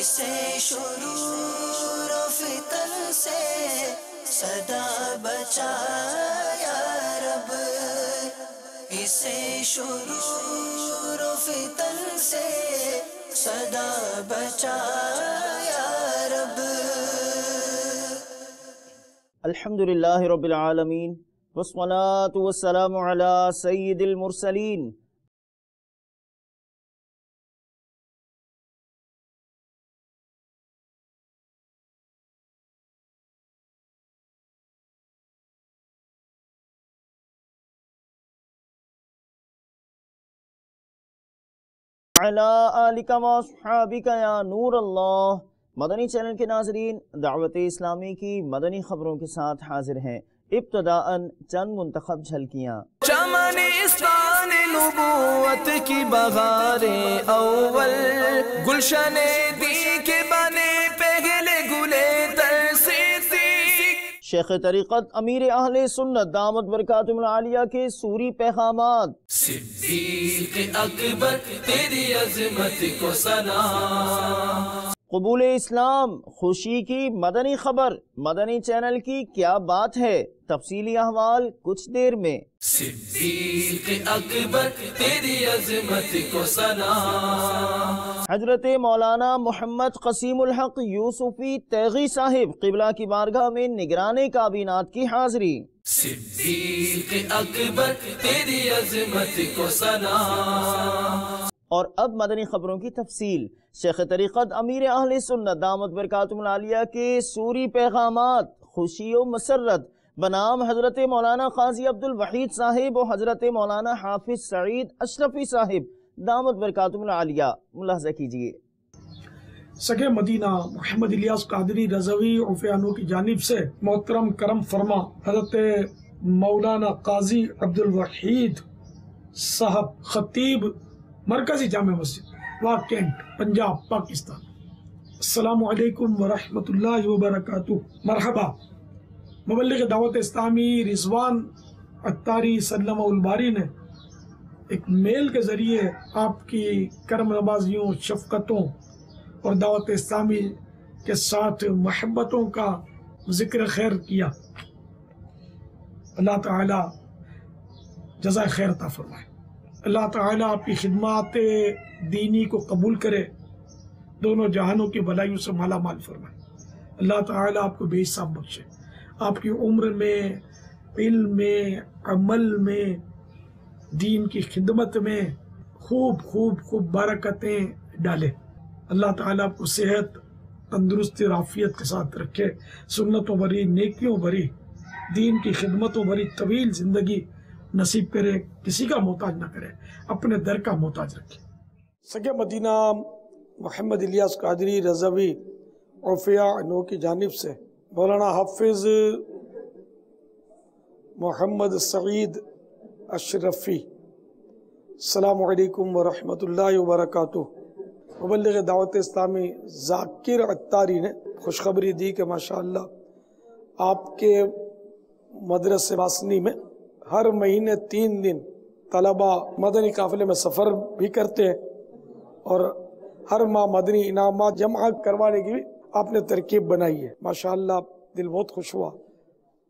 اسے شرور و فتن سے صدا بچا یا رب، اسے شرور و فتن سے صدا بچا یا رب۔ الحمدللہ رب العالمین والصلاة والسلام علی سید المرسلین۔ علی آلک و اصحابک یا نور اللہ۔ مدنی چینل کے ناظرین، دعوت اسلامی کی مدنی خبروں کے ساتھ حاضر ہیں۔ ابتداءً چند منتخب جھلکیاں۔ چمن استان نبوت کی بہاریں اول، گلشن دی کے بنے پہلے گلے ترسیتی۔ شیخ طریقت امیر اہل سنت دامت برکاتہم العالیہ کے سوری پیغامات۔ صدیق اکبر تیری عظمت کو سلام۔ قبول اسلام خوشی کی مدنی خبر، مدنی چینل کی کیا بات ہے، تفصیلی احوال کچھ دیر میں۔ صدیق اکبر تیری عظمت کو سلام۔ حضرت مولانا محمد قسیم الحق یوسفی تیغی صاحب قبلہ کی بارگاہ میں نگران کابینات کی حاضری۔ صدیق اکبر تیری عظمت کو سلام۔ اور اب مدنی خبروں کی تفصیل۔ شیخ طریقت امیر اہل سنت دامت برکاتہم العالیہ کے سوری پیغامات، خوشی و مسرت بنام حضرت مولانا قاضی عبدالوحید صاحب و حضرت مولانا حافظ سعید اشرفی صاحب دامت برکاتہم العالیہ۔ ملاحظہ کیجئے۔ سگے مدینہ محمد الیاس قادری رضوی عفیانو کی جانب سے محترم کرم فرما حضرت مولانا قاضی عبدالوحید صاحب خطیب مرکزی جامع مسجد واہ کینٹ پنجاب پاکستان۔ السلام علیکم ورحمۃ اللہ وبرکاتہ۔ مرحبا۔ مبلغ دعوت اسلامی رضوان عطاری سلم الباری نے ایک میل کے ذریعے آپ کی کرم نوازیوں، شفقتوں اور دعوت اسلامی کے ساتھ محبتوں کا ذکر خیر کیا۔ اللہ تعالی جزائے خیر عطا فرمائے۔ اللہ تعالیٰ آپ کی خدمات دینی کو قبول کرے، دونوں جہانوں کی بلائیوں سے مالا مال فرمائے۔ اللہ تعالیٰ آپ کو بے حساب بخشے، آپ کی عمر میں، علم میں، عمل میں، دین کی خدمت میں خوب خوب خوب برکتیں ڈالے۔ اللہ تعالیٰ آپ کو صحت، تندرستی اور عافیت کے ساتھ رکھے، سنتوں بھری، نیکیوں بھری، دین کی خدمتوں بھری طویل زندگی نصیب کرے، کسی کا محتاج نہ کرے، اپنے در کا محتاج رکھے۔ سگے مدینہ محمد الیاس قادری رضوی عفیہ انو کی جانب سے مولانا حافظ محمد سعید اشرفی السلام علیکم ورحمۃ اللہ وبرکاتہ۔ مبلغ دعوت اسلامی ذاکر عطاری نے خوشخبری دی کہ ماشاءاللہ آپ کے مدرسہ واسنی میں ہر مہینے 3 دن طلبہ مدنی قافلے میں سفر بھی کرتے ہیں، اور ہر ماہ مدنی انعامات جمع کروانے کی بھی آپ نے ترکیب بنائی ہے۔ ماشاءاللہ دل بہت خوش ہوا،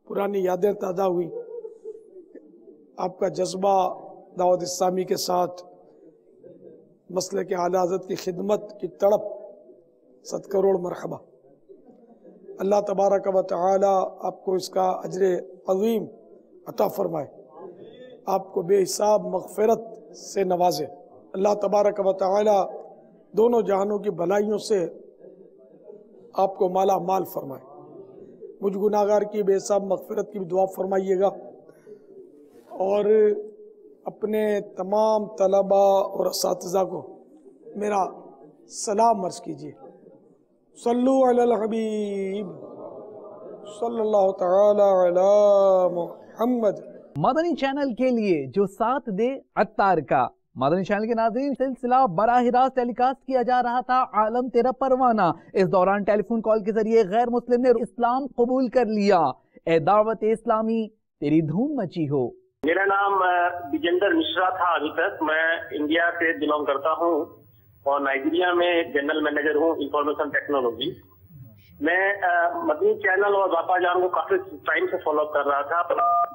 پرانی یادیں تازہ ہوئی، آپ کا جذبہ دعوت اسلامی کے ساتھ مسلک اعلیٰ حضرت کی خدمت کی تڑپ، 100 کروڑ مرحبا۔ اللہ تبارک و تعالی آپ کو اس کا اجر عظیم عطا فرمائے، آپ کو بے حساب مغفرت سے نوازے۔ اللہ تبارک و تعالی دونوں جہانوں کی بلائیوں سے آپ کو مالا مال فرمائے۔ مجھ گناہگار کی بے حساب مغفرت کی بھی دعا فرمائیے گا، اور اپنے تمام طلباء اور اساتذہ کو میرا سلام عرض کیجیے۔ صلو علی الحبیب صلی اللہ تعالی علی محمد۔ مدنی چینل کے لیے جو ساتھ دے عطار کا۔ مدنی چینل کے ناظرین، سلسلہ براہ راست ٹیلی کاسٹ کیا جا رہا تھا عالم تیرا پروانہ۔ اس دوران ٹیلی فون کال کے ذریعے غیر مسلم نے اسلام قبول کر لیا۔ اے دعوت اسلامی تیری دھوم مچی ہو۔ میرا نام وجیندر مشرا تھا ابھی تک، میں انڈیا سے بلانگ کرتا ہوں، اور نائجیریا میں ایک جنرل مینیجر ہوں انفارمیشن ٹیکنالوجی. میں مدنی چینل اور باپا جان کو کافی ٹائم سے فالو کر رہا تھا.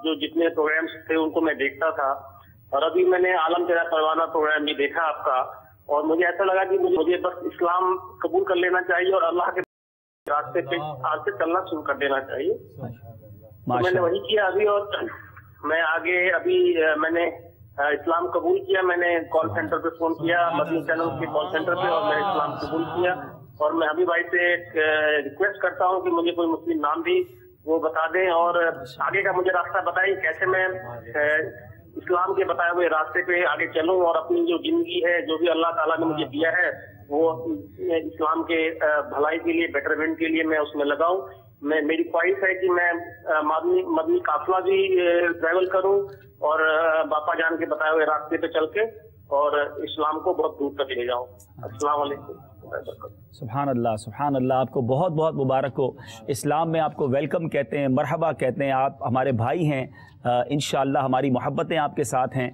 جو جتنے پروگرامس تھے ان کو میں دیکھتا تھا, اور ابھی میں نے عالم تیرا پروانہ پروگرام بھی دیکھا آپ کا, اور مجھے ایسا لگا کہ مجھے بس اسلام قبول کر لینا چاہیے اور اللہ کے راستے پہ آج سے چلنا شروع کر دینا چاہیے. تو میں نے وہی کیا ابھی, اور میں آگے ابھی میں نے اسلام قبول کیا. میں نے کال سینٹر پہ فون کیا, مدنی چینل کے کال سینٹر پہ, اور میں نے اسلام قبول کیا. اور میں ابھی بھائی سے ایک ریکویسٹ کرتا ہوں کہ مجھے کوئی مسلم نام بھی وہ بتا دیں, اور آگے کا مجھے راستہ بتائیں کیسے میں اسلام کے بتائے ہوئے راستے پہ آگے چلوں, اور اپنی جو زندگی ہے جو بھی اللہ تعالیٰ نے مجھے دیا ہے وہ اسلام کے بھلائی کے لیے, بیٹرمنٹ کے لیے میں اس میں لگاؤں. میری خواہش ہے کہ میں مدنی قافلہ بھی ٹریول کروں اور باپا جان کے بتائے ہوئے راستے پہ چل کے اور اسلام کو بہت دور تک لے جاؤں. السلام علیکم. سبحان اللہ, سبحان اللہ. آپ کو بہت بہت مبارک ہو. اسلام میں آپ کو ویلکم کہتے ہیں, مرحبا کہتے ہیں. آپ ہمارے بھائی ہیں, انشاءاللہ ہماری محبتیں آپ کے ساتھ ہیں.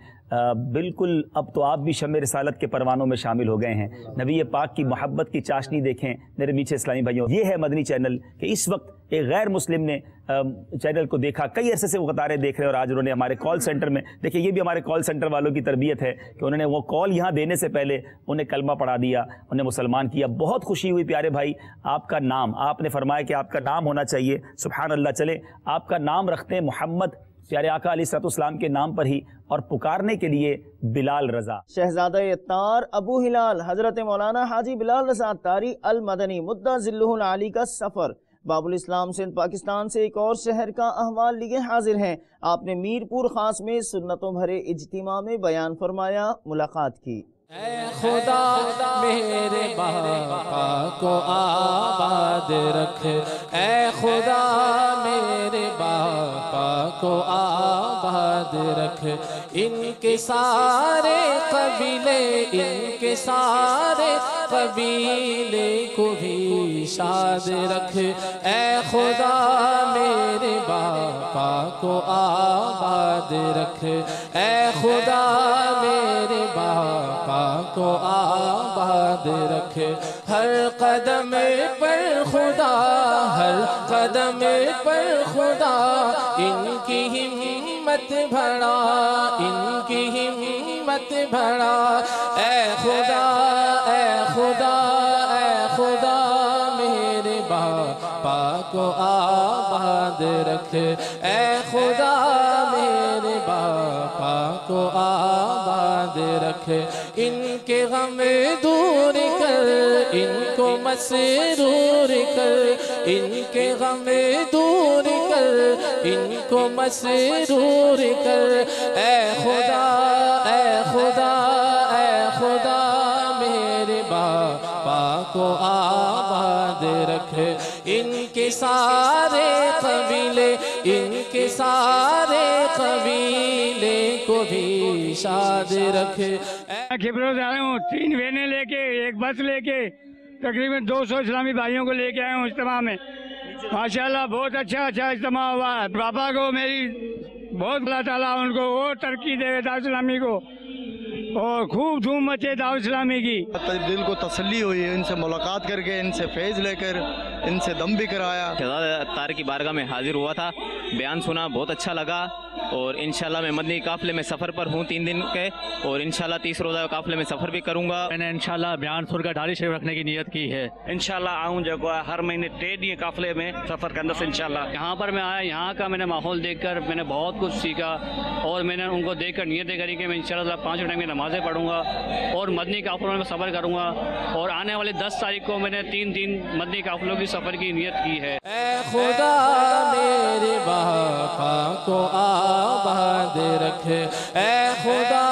بالکل اب تو آپ بھی شمع رسالت کے پروانوں میں شامل ہو گئے ہیں. نبی پاک کی محبت کی چاشنی دیکھیں میرے میٹھے اسلامی بھائیوں. یہ ہے مدنی چینل کہ اس وقت ایک غیر مسلم نے چینل کو دیکھا, کئی عرصے سے وہ قطاریں دیکھ رہے ہیں, اور آج انہوں نے ہمارے کال سینٹر میں دیکھیں, یہ بھی ہمارے کال سینٹر والوں کی تربیت ہے کہ انہوں نے وہ کال یہاں دینے سے پہلے انہیں کلمہ پڑھا دیا, انہیں مسلمان کیا. بہت خوشی ہوئی پیارے بھائی. آپ کا نام, آپ نے فرمایا کہ آپ کا نام ہونا چاہیے. سبحان اللہ. چلیں آپ کا نام رکھتے ہیں محمد, پیارے آقا علیہ الصلوۃ والسلام کے نام پر ہی, اور پکارنے کے لیے بلال رضا. شہزادہ اتار ابو ہلال حضرت مولانا حاجی بلال رضا اتاری المدنی مدہ ذلہ العالی کا سفر باب الاسلام سندھ پاکستان سے ایک اور شہر کا احوال لیے حاضر ہیں. آپ نے میرپور خاص میں سنتوں بھرے اجتماع میں بیان فرمایا, ملاقات کی. اے خدا میرے باپا کو آباد رکھ, اے خدا میرے باپا کو آباد رکھ. ان کے سارے قبیلے, ان کے سارے قبیلے کو بھی شاد رکھ. اے خدا میرے باپا کو آباد رکھ, اے خدا میرے باپا کو آباد رکھ. ہر قدم پر خدا, ہر قدم پر خدا ان کی ہمت بڑھا, ان کی ہمت بڑھا. اے خدا, اے خدا, اے خدا میرے باپا کو آباد رکھ. اے خدا میرے باپا کو آباد رکھ. ان کے غم دور کر, ان کو مسرور کر, ان کے غم دور کر, ان کو مسرور کر. اے خدا, اے خدا, اے خدا میرے باپا کو آباد رکھ. ان کے سارے قبیلے, ان کے سارے قبیلے کو بھی شاد رکھ. کھپروں سے آیا ہوں, 3 وینیں لے کے, ایک بس لے کے, تقریباً 200 اسلامی بھائیوں کو لے کے آیا ہوں اجتماع میں. ماشاءاللہ بہت اچھا اجتماع ہوا ہے. پاپا کو میری بہت اللہ تعالیٰ ان کو اور ترقی دے دعوت اسلامی کو, اور خوب دھوم مچے دعوت اسلامی کی. دل کو تسلی ہوئی ان سے ملاقات کر کے, ان سے فیض لے کر, ان سے دم بھی کرایا. شہزادہ اتار کی بارگاہ میں حاضر ہوا تھا, بیان سنا, بہت اچھا لگا. اور انشاءاللہ میں مدنی قافلے میں سفر پر ہوں 3 دن کے, اور انشاءاللہ 30 روزہ قافلے میں سفر بھی کروں گا. میں نے انشاءاللہ بیان سن کر ڈھالی شریف رکھنے کی نیت کی ہے. انشاءاللہ آؤں جو ہر مہینے 3 دن قافلے میں سفر کرنے سے انشاءاللہ. یہاں پر میں آیا, یہاں کا میں نے ماحول دیکھ کر میں نے بہت کچھ سیکھا, اور میں نے ان کو دیکھ کر نیتیں کری کہ میں انشاءاللہ 5 ٹائم کی نمازیں پڑھوں گا اور مدنی قافلوں میں سفر کروں گا. اور آنے والے 10 تاریخ کو میں نے 3 دن مدنی قافلوں کی سفر کی نیت کی ہے. اے خدا میرے باپا کو آباد رکھ, اے خدا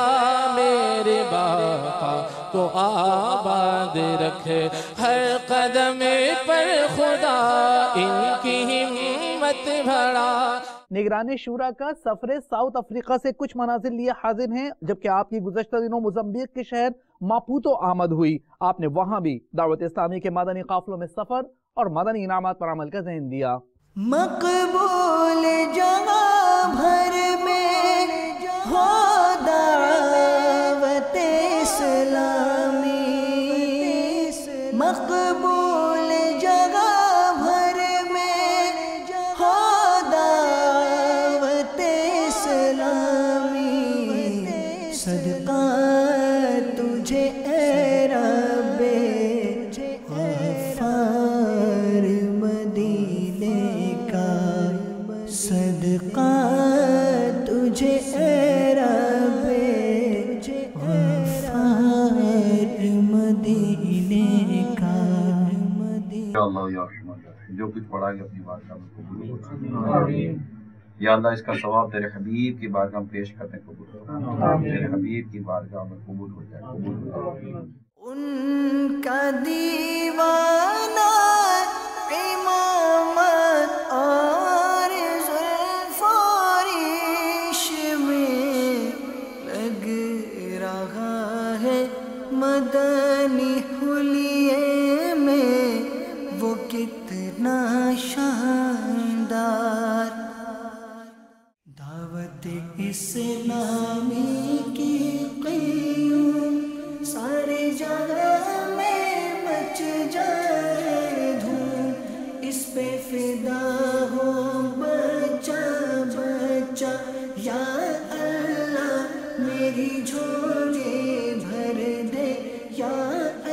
میرے باپا کو آباد رکھ. ہر قدم پر خدا ان کی ہمت بڑھا. نگران شورا کا سفر ساؤتھ افریقہ سے کچھ مناظر لیے حاضر ہیں, جبکہ آپ کی گزشتہ دنوں موزمبیق کے شہر ماپوتو آمد ہوئی. آپ نے وہاں بھی دعوت اسلامی کے مدنی قافلوں میں سفر اور مدنی انعامات پر عمل کا ذہن دیا. مقبول جہاں بھر میں ہو دعوت اسلامی, मकबूल जगह भर में हो दावत इस्लामी सदका तुझे ए रब्बे गफ्फार मदीने का सदका तुझे ए रब्बे गफ्फार मदीने का। अल्लाह या रहमान जो कुछ पढ़ाएंगे अपनी बारगाह में कबूल फरमा। या अल्लाह इसका सवाब तेरे हबीब की बारगाह में पेश करने कबूल फरमा। तेरे हबीब की बारगाह में कबूल हो जाए, कबूल हो जाए। उनका दीवाना इमामत और जुल्फारिश में लग रहा है मदनी हुलिये में वो कितना शानदार दावत इस्लामी की क़याम सारे जगह में मच जाए धूम इस पे फिदा हो बच्चा बच्चा या अल्लाह मेरी झोली भर दे या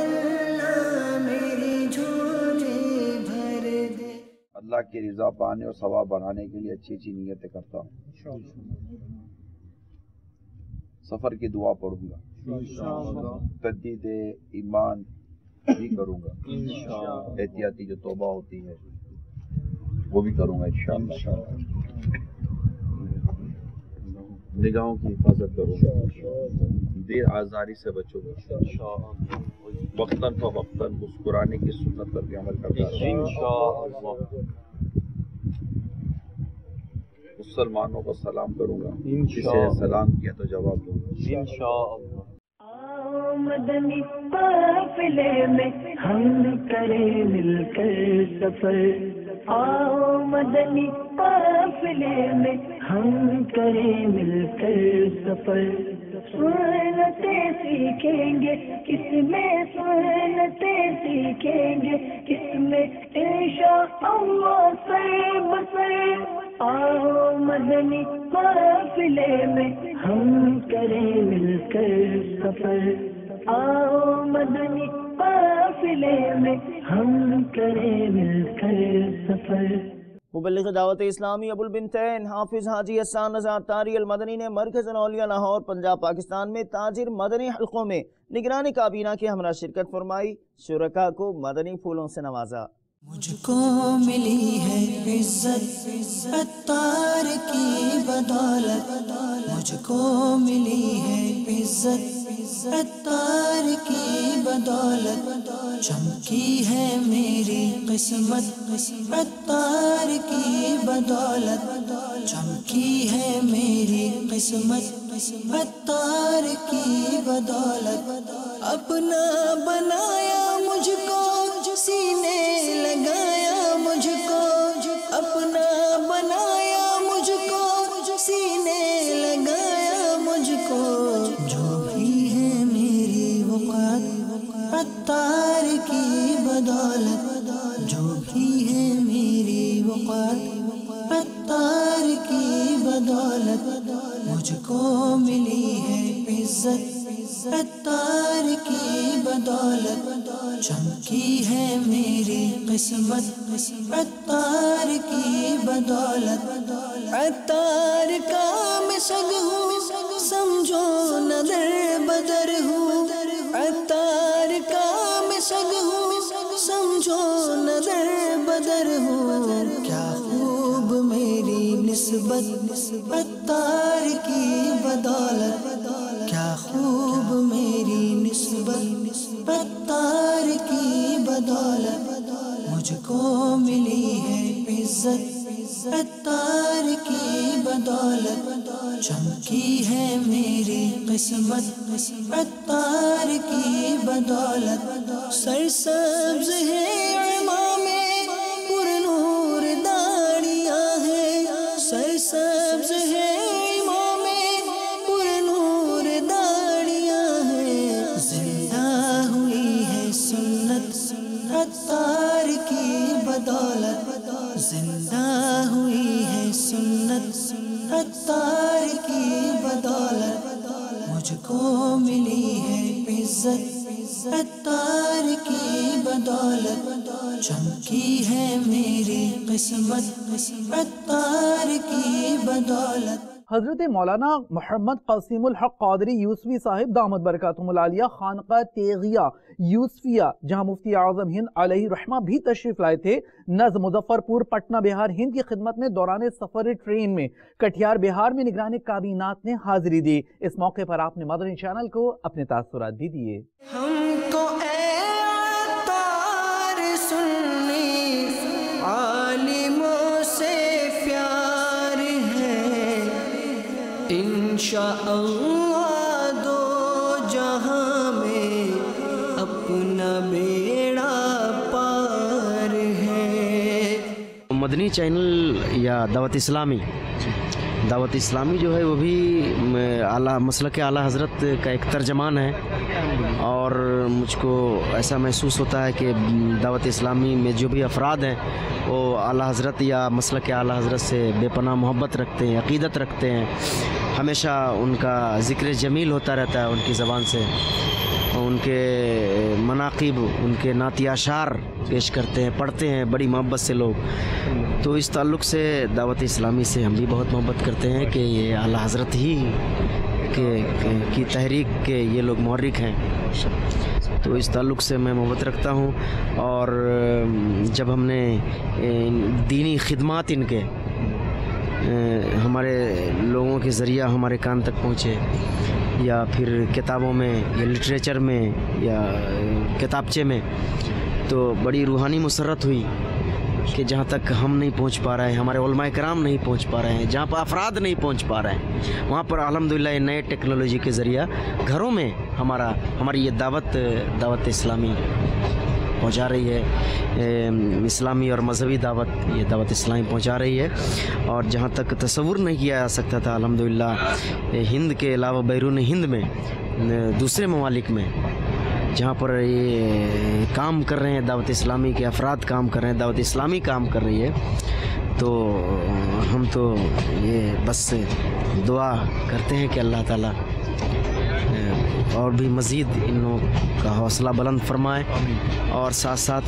अल्लाह मेरी झोली भर दे। अल्लाह की रज़ा पाने और सवाब बढ़ाने के लिए अच्छी अच्छी नीयतें करता हूँ। सफ़र की दुआ पढ़ूंगा, तजदीद ईमान भी करूंगा, एहतियाती जो तौबा होती है वो भी करूंगा इंशाअल्लाह। निगाहों की हिफाजत करूंगा, देर आज़ारी से बचूंगा, वक्तन फ़वक्तन मुस्कुराने की सुन्नत पर भी अमल करता रहूंगा। मुसलमानों को सलाम करूंगा, किसी ने सलाम किया तो जवाब दूंगा इंशाअल्लाह। मदनी काफिले में हम करें मिलकर सफर आओ मदनी काफिले में हम करें मिलकर सफर सुन्नते सीखेंगे किसमें सुन्नते सीखेंगे किसमें इंशाअल्लाह सर बसर आओ मदनी काफिले में हम करें मिलकर सफर आओ मदनी काफिले में हम करें मिलकर सफर। मुबल्लिग़ दावत इस्लामी अबुल बिनतैन हाफिज हाजी हसन रज़ा अत्तारी अल मदनी ने मरकज़ औलिया लाहौर पंजाब पाकिस्तान में ताजिर मदनी हल्कों में निगरानी काबीना की हमरा शिरकत फरमाई, शुरका को मदनी फूलों से नवाजा। मुझको मिली है इज्जत अत्तार की बदौलत मुझको मिली है इज्जत अत्तार की बदौलत चमकी है मेरी किस्मत अत्तार की बदौलत चमकी है मेरी किस्मत अत्तार की बदौलत अपना बनाया मुझको सीने लगाया मुझको अपना बनाया मुझको सीने लगाया मुझको जो भी है मेरी वक़्त अत्तार की बदौलत जो भी है मेरी वक़्त अत्तार की बदौलत मुझको मिली है इज्जत अत्तार की बदौलत चमकी है मेरी किस्मत अत्तार की बदौलत अत्तार का मैं सग हूँ समझो नदर बदर हूँ अत्तार का मैं सग हूँ समझो नदर बदर हूँ क्या खूब मेरी निस्बत अत्तार की बदौलत क्या खूब मेरी निस्बत अत्तार की बदौलत मुझको मिली है इज्जत अत्तार की बदौलत चमकी है मेरी किस्मत अत्तार की बदौलत सरसब्ज है इमामे पुरनूर दाढ़ियाँ हैं सरसब्ज है इमामे पुरनूर दाढ़ियाँ हैं जिंदा हुई है सुन्नत मुझको मिली है इज्जत अत्तार की बदौलत, चमकी है मेरी किस्मत अत्तार की बदौलत। हजरत मौलाना मोहम्मद क़सीमुल हक़ क़ादरी यूसुफ़ी साहिब दामत बरकातुहुल आलिया खानक़ाह तेगिया यूसुफिया जहाँ मुफ्ती आज़म हिंद अलैहि रहमा भी तशरीफ लाए थे, नज़्म मुज़फ़्फ़रपुर पटना बिहार हिंद की खिदमत में दौरान सफ़र ट्रेन में कटिहार बिहार में निगरान काबीनात ने हाजिरी दी। इस मौके पर आपने मदनी चैनल को अपने तासुरात भी दिए। हमको आलिमों से प्यार है, इंशाअल्लाह दो जहां में अपना बेड़ा पार है। मदनी चैनल या दावत इस्लामी जो है वो भी आला मसलक आला हज़रत का एक तर्जमान है और मुझको ऐसा महसूस होता है कि दावत इस्लामी में जो भी अफराद हैं वो आला हज़रत या मसलक आला हज़रत से बेपनाह मोहब्बत रखते हैं, अक़ीदत रखते हैं। हमेशा उनका ज़िक्र जमील होता रहता है उनकी ज़बान से, उनके मनाक़िब, उनके नातियाशार पेश करते हैं, पढ़ते हैं बड़ी मोहब्बत से लोग। तो इस ताल्लुक़ से दावत इस्लामी से हम भी बहुत मोहब्बत करते हैं कि ये आला हज़रत ही की तहरीक के ये लोग मुहर्रिक हैं। तो इस ताल्लुक़ से मैं मोहब्बत रखता हूँ। और जब हमने दीनी खिदमात इनके हमारे लोगों के ज़रिया हमारे कान तक पहुँचे, या फिर किताबों में या लिटरेचर में या किताबचे में, तो बड़ी रूहानी मुसर्रत हुई कि जहाँ तक हम नहीं पहुँच पा रहे हैं, हमारे उलमाए कराम नहीं पहुँच पा रहे हैं, जहाँ पर अफराद नहीं पहुँच पा रहे हैं, वहाँ पर अल्हम्दुलिल्लाह नए टेक्नोलॉजी के ज़रिया घरों में हमारी ये दावत इस्लामी पहुँचा रही है। इस्लामी और मज़हबी दावत, ये दावत इस्लामी पहुँचा रही है। और जहाँ तक तसव्वुर नहीं किया जा सकता था अल्हम्दुलिल्लाह हिंद के अलावा बैरून हिंद में दूसरे ममालिक में जहाँ पर ये काम कर रहे हैं, दावत इस्लामी के अफराद काम कर रहे हैं, दावत इस्लामी काम कर रही है, तो हम तो ये बस दुआ करते हैं कि अल्लाह ताला और भी मज़ीद इन लोगों का हौसला बुलंद फरमाए और साथ साथ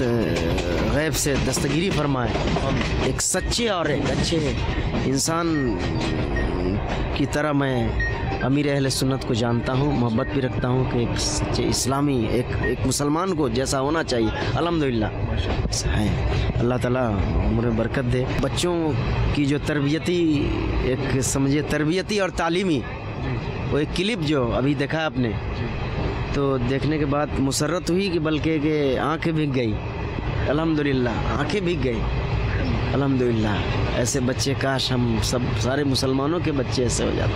गैब से दस्तगिरी फरमाए, एक सच्चे और एक अच्छे इंसान की तरह मैं अमीर अहले सुन्नत को जानता हूँ, मोहब्बत भी रखता हूँ कि एक सच्चे इस्लामी एक मुसलमान को जैसा होना चाहिए अल्हम्दुलिल्लाह है। अल्लाह ताला उम्र में बरकत दे। बच्चों की जो तरबियती एक समझिए तरबियती और तालीमी वो एक क्लिप जो अभी देखा आपने, तो देखने के बाद मुसर्रत हुई कि बल्कि के आँखें भीग गई अल्हम्दुलिल्लाह, आँखें भीग गई अल्हम्दुलिल्लाह। ऐसे बच्चे काश हम सब सारे मुसलमानों के बच्चे ऐसे हो जाते।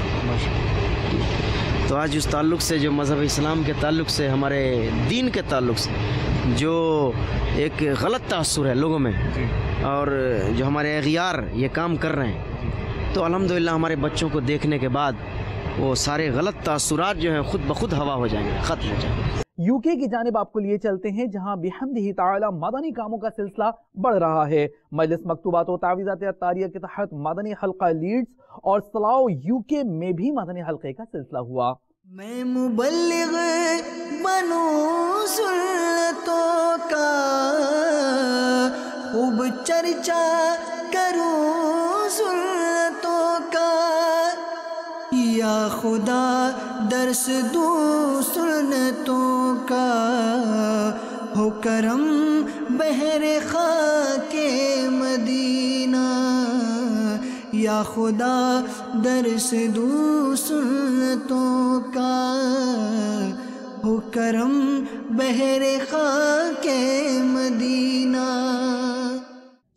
तो आज उस ताल्लुक़ से जो मज़हब इस्लाम के ताल्लुक़ से, हमारे दीन के ताल्लुक़ से जो एक गलत तासुर है लोगों में और जो हमारे अग़ियार ये काम कर रहे हैं, तो अल्हम्दुलिल्लाह हमारे बच्चों को देखने के बाद वो सारे गलत तासुरात जो हैं खुद ब खुद हवा हो जाएंगे, ख़त्म हो जाएंगे। यूके की जानिब आपको लिए चलते हैं जहां बिहम्दिही ताला मदनी कामों का सिलसिला बढ़ रहा है। मजलिस मकतूबात व तावीज़ात अत्तारिया के तहत मदनी हल्का लीड्स और सलाओ यूके में भी मदनी हल्के का सिलसिला हुआ। मैं मुबल्लिग बनूं सुन्नतों का, खूब चर्चा करूं सुन्नतों का, या खुदा दर्स दूं सुन्नतों का, हो करम बहरे खाके मदीना, या खुदा दर्स दूं सुन्नतों का, हो करम बहरे खाके मदीना।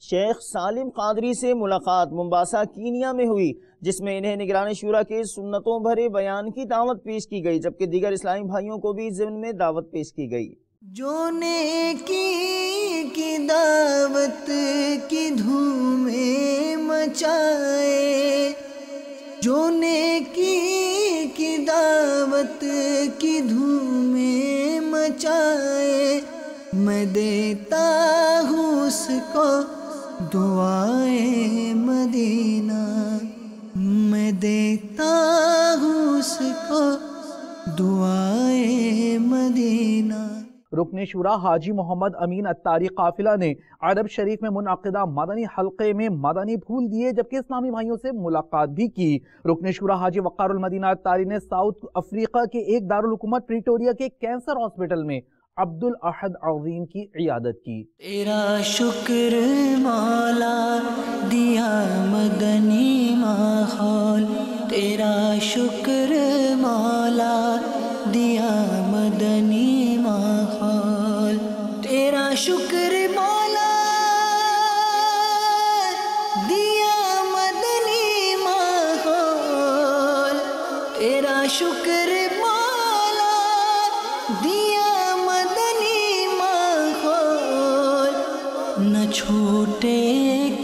शेख सालिम कादरी से मुलाकात मुंबासा कीनिया में हुई, जिसमें इन्हें निगरान शुरा के सुन्नतों भरे बयान की दावत पेश की गई, जबकि दीगर इस्लामी भाइयों को भी ज़िम्न में दावत पेश की गई। जो नेकी की दावत की धूमें मचाए, जो नेकी की दावत की धूमें मचाए, मैं देता हूँ उसको दुआए मदीना, मैं देता हूँ उसको दुआए मदीना। रुकन शुरा हाजी मोहम्मद अमीन अत्तारी काफिला ने अरब शरीफ में मुनाकिदा मदनी हल्के में मदनी फूल दिए जबकि इस्लामी भाइयों से मुलाकात भी की। रुकन शुरा हाजी वक़ारुल मदीना अत्तारी ने साउथ अफ्रीका के एक दारुल हुकूमत प्रिटोरिया के कैंसर हॉस्पिटल में अब्दुल अहद अज़ीम की इयादत की। तेरा शुक्र मौला दिया मदनी माहौल, तेरा शुक्र मौला दिया मदनी माहौल, तेरा शुक्र मौला दिया मदनी माहौल, तेरा शुक्र मौला दिया मदनी माहौल। न छूटे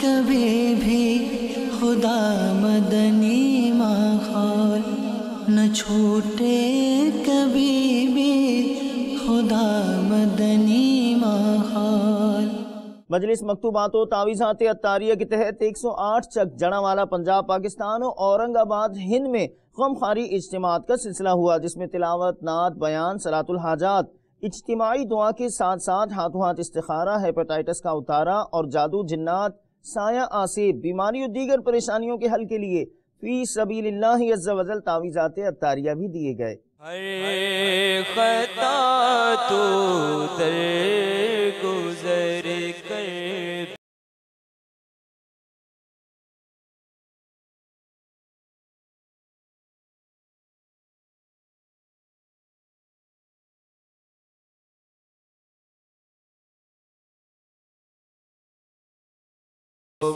कभी भी खुदा मदनी माहौल, न छूटे कभी भी खुदा मदनी माहौल। मजलिस मकतूबात व तावीज़ात अत्तारिया के तहत 108 चक जड़ावाला पंजाब पाकिस्तान और औरंगाबाद हिंद में गमखारी इज्तिमात का सिलसिला हुआ, जिसमें तिलावत, नात, बयान, सलातुल हाजात, इज्तिमाई दुआ के साथ साथ हाथों हाथ इस्तिखारा, हेपेटाइटिस का उतारा और जादू, जिन्नात, साया आसिब, बीमारी और दीगर परेशानियों के हल के लिए फी सबीलिल्लाह अज़्ज़ा वजल तावीज़ात अत्तारिया भी दिए गए। हर खता तो दर गुज़र कर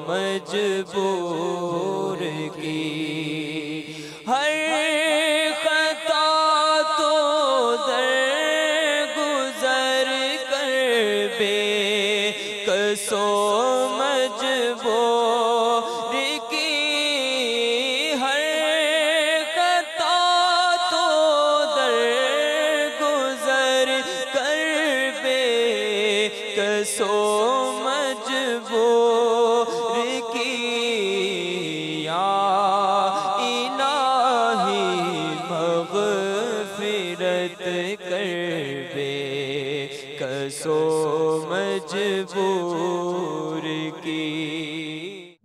मजबूर की, हर खता तो दर गुज़र कर बेकसो मजबूर की, हर खता तो दर गुज़र कर बेकसो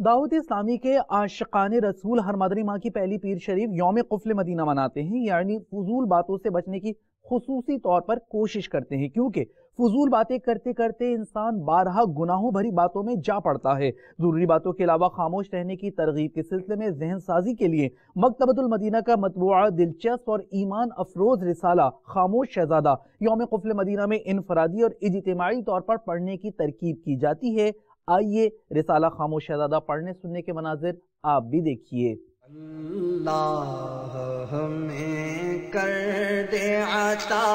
दाऊद इस्लामी के आशिकाने रसूल हर मदनी माह की पहली पीर शरीफ यौम कुफ्ल मदीना मनाते हैं, यानी फजूल बातों से बचने की खुसूसी तौर पर कोशिश करते हैं, क्योंकि फजूल बातें करते करते इंसान बारहा गुनाहों भरी बातों में जा पड़ता है। ज़रूरी बातों के अलावा खामोश रहने की तरगीब के सिलसिले में जहन साजी के लिए मकतबतुल मदीना का मतबूआ दिलचस्प और ईमान अफरोज रिसाला खामोश शहजादा यौम कुफ्ल मदीना में इनफरादी और इज्तिमाई तौर पर पढ़ने की तरकीब की जाती है। आइए रिसाला खामोश शहजादा पढ़ने सुनने के मनाजिर आप भी देखिए। अल्लाह हमें कर दे अता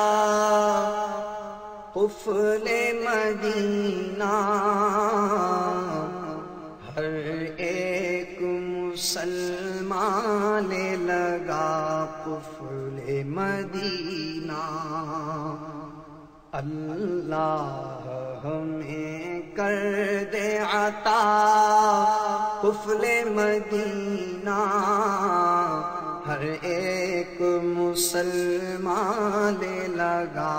कुफ्ले मदीना, हर एक मुसलमान ले लगा कुफ्ले मदीना। अल्लाह हमें कर दे अता कुफ्ले मदीना, हर एक मुसलमान ले लगा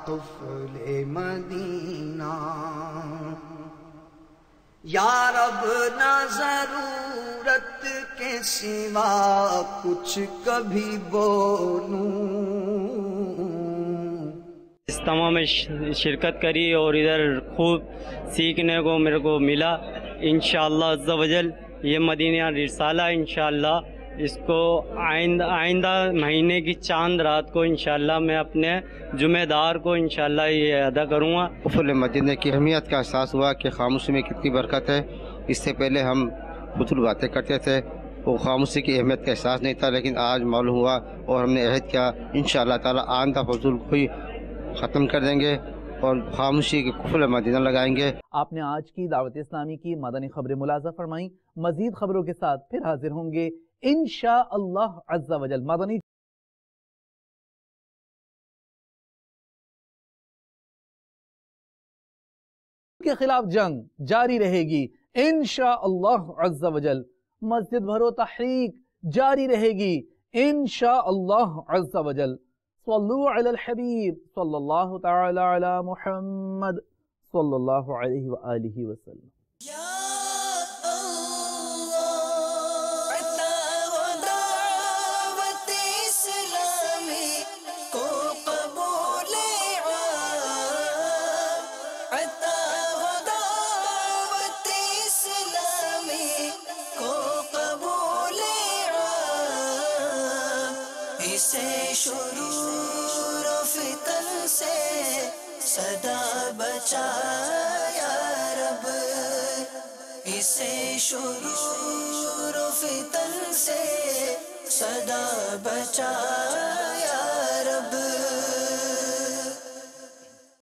कुफ्ले मदीना। या रब ना जरूरत के सिवा कुछ कभी बोलूं। इज्तिमा में शिरकत करी और इधर खूब सीखने को मेरे को मिला। इंशाअल्लाह अज़्ज़ा वजल ये मदीना रिसाला इंशाअल्लाह इसको आइंदा महीने की चांद रात को इंशाअल्लाह मैं अपने जुम्मेदार को इंशाअल्लाह ये अदा करूँगा। कुफ्ल मदीना की अहमियत का एहसास हुआ कि खामोशी में कितनी बरकत है। इससे पहले हम फजूल बातें करते थे, वो खामोशी की अहमियत का एहसास नहीं था, लेकिन आज मालूम हुआ और हमने अहद किया इंशाअल्लाह ताला आइंदा फजूल को ही ख़त्म कर देंगे और खामोशी के कुफ्ल मदीना लगाएंगे। आपने आज की दावत इस्लामी की मदनी खबरें मुलाज़ा फरमाई। मजीद खबरों के साथ फिर हाजिर होंगे इंशाअल्लाह अज़्ज़ा वजल। मदनी के खिलाफ जंग जारी रहेगी इंशाअल्लाह अज़्ज़ा वजल। मस्जिद भरो तहरीक जारी रहेगी इंशाअल्लाह अज़्ज़ा वजल। صلو علی الحبیب صلی اللہ تعالی علی محمد صلی اللہ علیہ وآلہ وسلم. شرور و فتن سے صدا بچا یا رب، اسے شرور و فتن سے صدا بچا